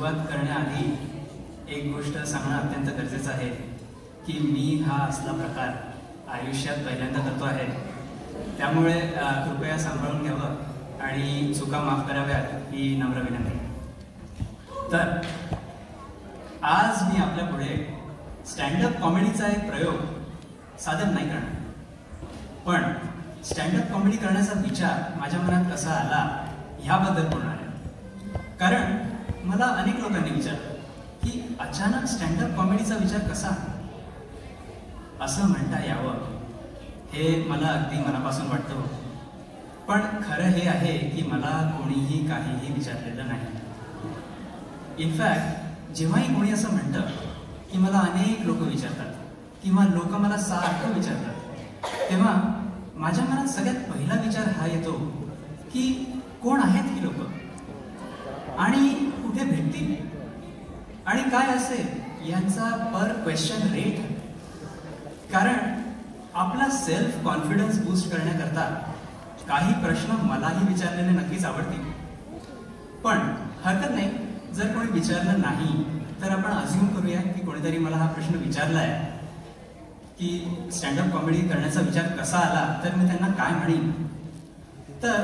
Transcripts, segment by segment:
सुरुवात करण्याआधी एक गोष्ट सांगणं अत्यंत गरजेचं आहे की मी हा असला प्रकार आयुष्यात पहिल्यांदा करतो आहे. त्यामुळे कृपया सांभाळून घ्यावं आणि चुका माफ कराव्यात ही नम्र विनंती. तर आज मी आपल्या पुढे स्टँडअप कॉमेडीचा एक प्रयोग सादर नाही करणार, पण स्टँडअप कॉमेडी करण्याचा विचार माझ्या मनात कसा आला ह्याबद्दल बोलणार आहे. कारण मला अनेक लोकांनी विचारलं की अचानक स्टँडअप कॉमेडीचा विचार कसा असं म्हणता यावं, हे मला अगदी मनापासून वाटतं. पण खरं हे आहे की मला कोणीही काहीही विचारलेलं नाही. इनफॅक्ट जेव्हाही कोणी असं म्हणतं की मला अनेक लोक विचारतात किंवा लोक मला सारखं विचारतात, तेव्हा माझ्या मनात सगळ्यात पहिला विचार हा येतो की कोण आहेत ही लोक आणि कुठे भेटतील आणि काय असेल यांचा पर क्वेश्चन रेट. कारण आपला सेल्फ कॉन्फिडन्स बूस्ट करण्याकरता काही प्रश्न मलाही विचारलेले नक्कीच आवडतील. पण हरकत नाही, जर कोणी विचारलं नाही तर आपण अज्यूम करूया की कोणीतरी मला हा प्रश्न विचारला आहे की स्टँडअप कॉमेडी करण्याचा विचार कसा आला. तर मी त्यांना काय म्हणीन, तर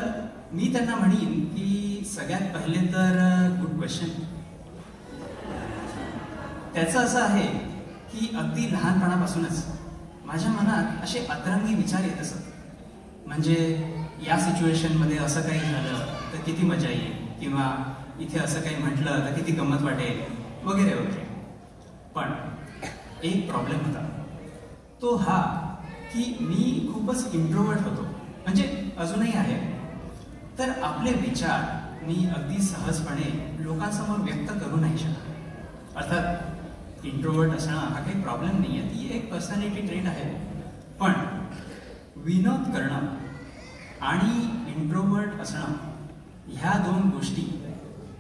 मी त्यांना म्हणीन की सगळ्यात पहिले तर गुड क्वेश्चन. त्याचं असं आहे की अगदी लहानपणापासूनच माझ्या मनात असे अतरंगी विचार येत असत. म्हणजे या सिच्युएशनमध्ये असं काही झालं तर किती मजा येईल, किंवा इथे असं काही म्हटलं तर किती गंमत वाटेल, वगैरे वगैरे. पण एक प्रॉब्लेम होता, तो हा की मी खूपच इंट्रोवर्ट होतो, म्हणजे अजूनही आहे. तर आपले विचार मी अगदी सहजपणे लोकांसमोर व्यक्त करू नाही शकत. अर्थात इंट्रोवर्ट असणं हा काही प्रॉब्लेम नाही आहे, ती एक पर्सनॅलिटी ट्रेट आहे. पण विनोद करणं आणि इंट्रोवर्ट असणं ह्या दोन गोष्टी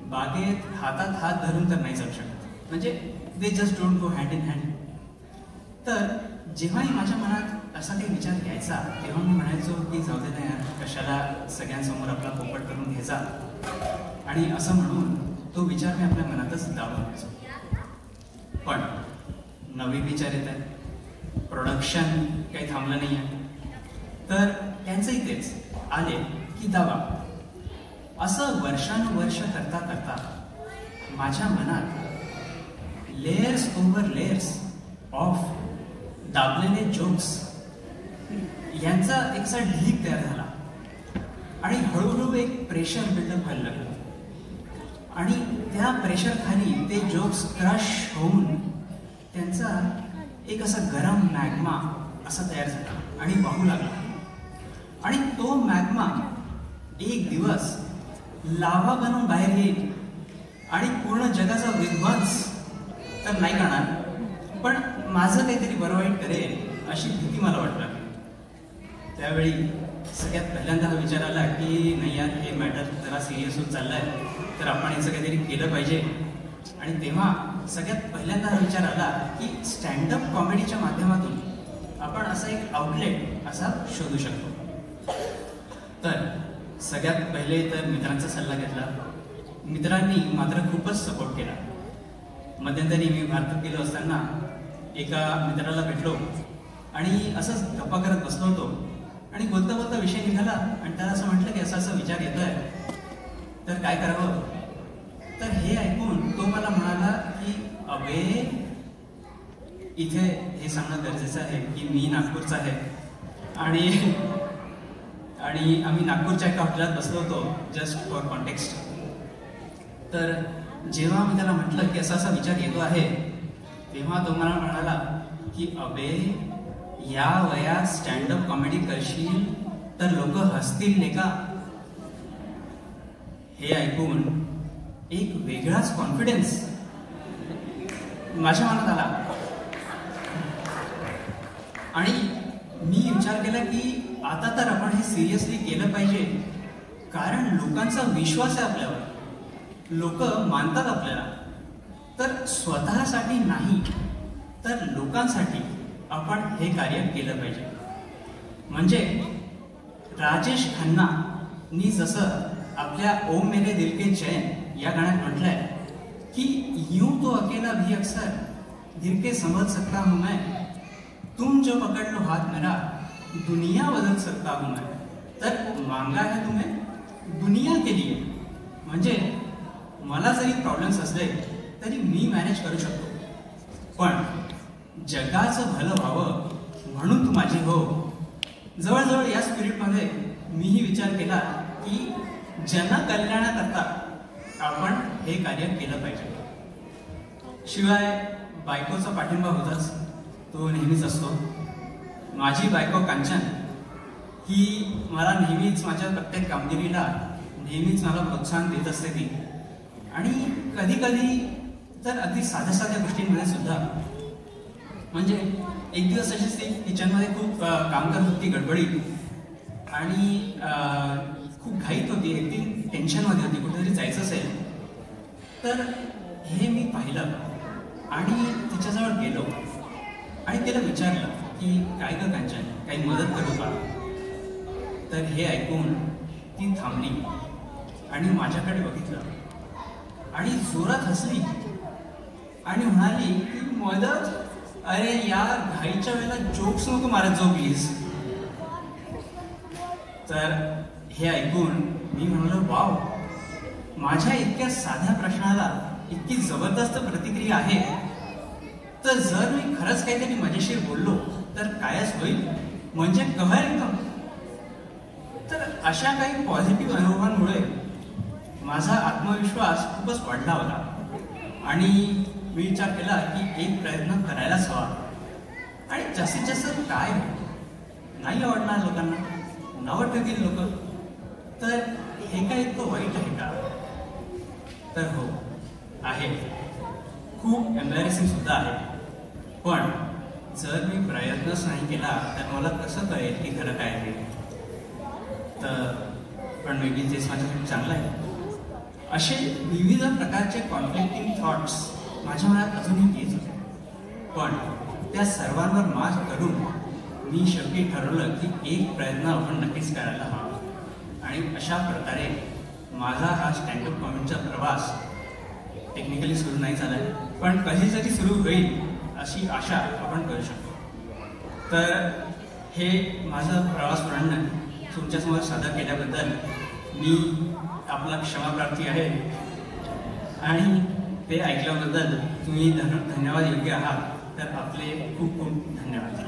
बागेत हातात हात धरून तर नाही जाऊ शकत. म्हणजे they just don't go hand in hand. तर जेव्हाही माझ्या मनात असा काही विचार यायचा तेव्हा मी म्हणायचो की जाऊ दे ना यार, कशाला सगळ्यांसमोर आपला पोपट करून घ्यायचा. आणि असं म्हणून तो विचार मी आपल्या मनातच दाबून घ्यायचो. पण नवीन विचार येत आहेत, प्रोडक्शन काही थांबलं नाही आहे, तर त्यांचंही तेच आले की दाबा. असं वर्षानुवर्ष करता करता माझ्या मनात लेयर्स ओव्हर लेयर्स ऑफ दाबलेले जोक्स यांचा एकसा ढीग तयार झाला आणि हळूहळू एक प्रेशर बिल्डअप व्हायला लागलं. आणि त्या प्रेशर खाली ते जोक्स क्रश होऊन त्यांचा एक असा गरम मॅग्मा असा तयार झाला आणि वाहू लागला. आणि तो मॅग्मा एक दिवस लाव्हा बनून बाहेर येईल आणि पूर्ण जगाचा विध्वंस तर नाही करणार, पण माझं काहीतरी बरं वाईट करेल अशी भीती मला वाटत. त्यावेळी सगळ्यात पहिल्यांदा हा विचार आला की नाही यार, हे मॅटर जरा सिरियस होत चाललाय, तर आपण याचं काहीतरी केलं पाहिजे. आणि तेव्हा सगळ्यात पहिल्यांदा हा विचार आला की स्टँडअप कॉमेडीच्या माध्यमातून आपण असा एक आउटलेट असा शोधू शकतो. तर सगळ्यात पहिले तर मित्रांचा सल्ला घेतला. मित्रांनी मात्र खूपच सपोर्ट केला. मध्यंतरी मी भारतात गेलो असताना एका मित्राला भेटलो आणि असंच गप्पा करत बसलो होतो आणि बोलता बोलता विषय निघाला आणि त्याला असं म्हटलं की असा असा विचार येतोय, तर काय करावं. तर हे ऐकून तो मला म्हणाला की अबे, इथे हे सांगणं गरजेचं आहे की मी नागपूरचा आहे आणि आम्ही नागपूरच्या एका हॉटेलात बसलो होतो, जस्ट फॉर कॉन्टेक्स्ट. तर जेव्हा मी त्याला म्हटलं की असा असा विचार येतो आहे, तेव्हा तो मला म्हणाला की अबे, या वयात स्टँडअप कॉमेडी करशील तर लोक हसतील नाही का. हे ऐकून एक वेगळाच कॉन्फिडन्स माझ्या मनात आला आणि मी विचार केला की आता तर आपण हे सिरियसली केलं पाहिजे, कारण लोकांचा विश्वास आहे आपल्यावर, लोक मानतात आपल्याला. तर स्वतःसाठी नाही तर लोकांसाठी आपण हे कार्य केलं पाहिजे. म्हणजे राजेश खन्नानी जसं आपल्या ओ मेरे दिल के चैन या गाण्यात म्हटलंय कि यूं तो अकेला भी अक्सर गिर के संभल सकता हूं मैं, तुम जो पकड़ लो हाथ मेरा दुनिया बदल सकता हूं मैं. तर मांगा है तुम्हें दुनिया के लिए, म्हणजे मला जरी प्रॉब्लेम्स असले तरी मी मॅनेज करू शकतो, पण जगाचं भलं व्हावं म्हणून तू माझी हो. जवळजवळ या स्पिरिटमध्ये मीही विचार केला की जनकल्याणाकरता आपण हे कार्य केलं पाहिजे. शिवाय बायकोचा पाठिंबा होताच, तो नेहमीच असतो. माझी बायको कांचन ही मला नेहमीच माझ्या प्रत्येक कामगिरीला नेहमीच मला प्रोत्साहन देत असते ती. आणि कधी कधी तर अगदी साध्या साध्या गोष्टींमध्ये सुद्धा, म्हणजे एक दिवस अशीच ती किचनमध्ये खूप काम करत होती गडबडीत आणि खूप घाईत होती, अगदी टेन्शनमध्ये होती, कुठेतरी जायचं असेल. तर हे मी पाहिलं आणि तिच्याजवळ गेलो आणि तिला विचारलं की काय ग कांचन, काही मदत करू का. तर हे ऐकून ती थांबली आणि माझ्याकडे बघितलं आणि जोरात हसली आणि म्हणाली की मदत, अरे यार घाईच्या वेळेला जोक्स नको मारत जाऊ प्लीज. तर हे ऐकून मी म्हणालो वाव, माझ्या इतक्या साध्या प्रश्नाला इतकी जबरदस्त प्रतिक्रिया आहे, तर जर मी खरंच काहीतरी मजेशीर बोललो तर कायच होईल, म्हणजे कहर एकदम. तर अशा काही पॉझिटिव्ह अनुभवांमुळे माझा आत्मविश्वास खूपच वाढला होता आणि मी विचार केला की एक प्रयत्न करायलाच हवा. आणि जास्तीत जास्त काय नाही आवडणार लोकांना, नावं ठेवतील लोक, तर हे काय इतकं वाईट आहे का. तर हो आहे, खूप एम्बॅरेसिंग सुद्धा आहे. पण जर मी प्रयत्नच नाही केला तर मला कसं कळेल की खरं काय आहे. तर पण मे बी तेच माझ्यासाठी चांगलं आहे. असे विविध प्रकारचे कॉन्फ्लिक्टिंग थॉट्स माझ्या मनात अजूनही येत होते, पण त्या सर्वांवर मात करून मी शेवटी ठरवलं की एक प्रयत्न आपण नक्कीच करायला हवा. आणि अशा प्रकारे माझा हा स्टँडअप कॉमेडीचा प्रवास टेक्निकली सुरू नाही झाला आहे, पण कधीतरी सुरू होईल अशी आशा आपण करू शकतो. तर हे माझं प्रवास वर्णन तुमच्यासमोर सादर केल्याबद्दल मी आपला क्षमाप्रार्थी आहे आणि ते ऐकल्याबद्दल तुम्ही धन्यवाद योग्य आहात. तर आपले खूप खूप धन्यवाद.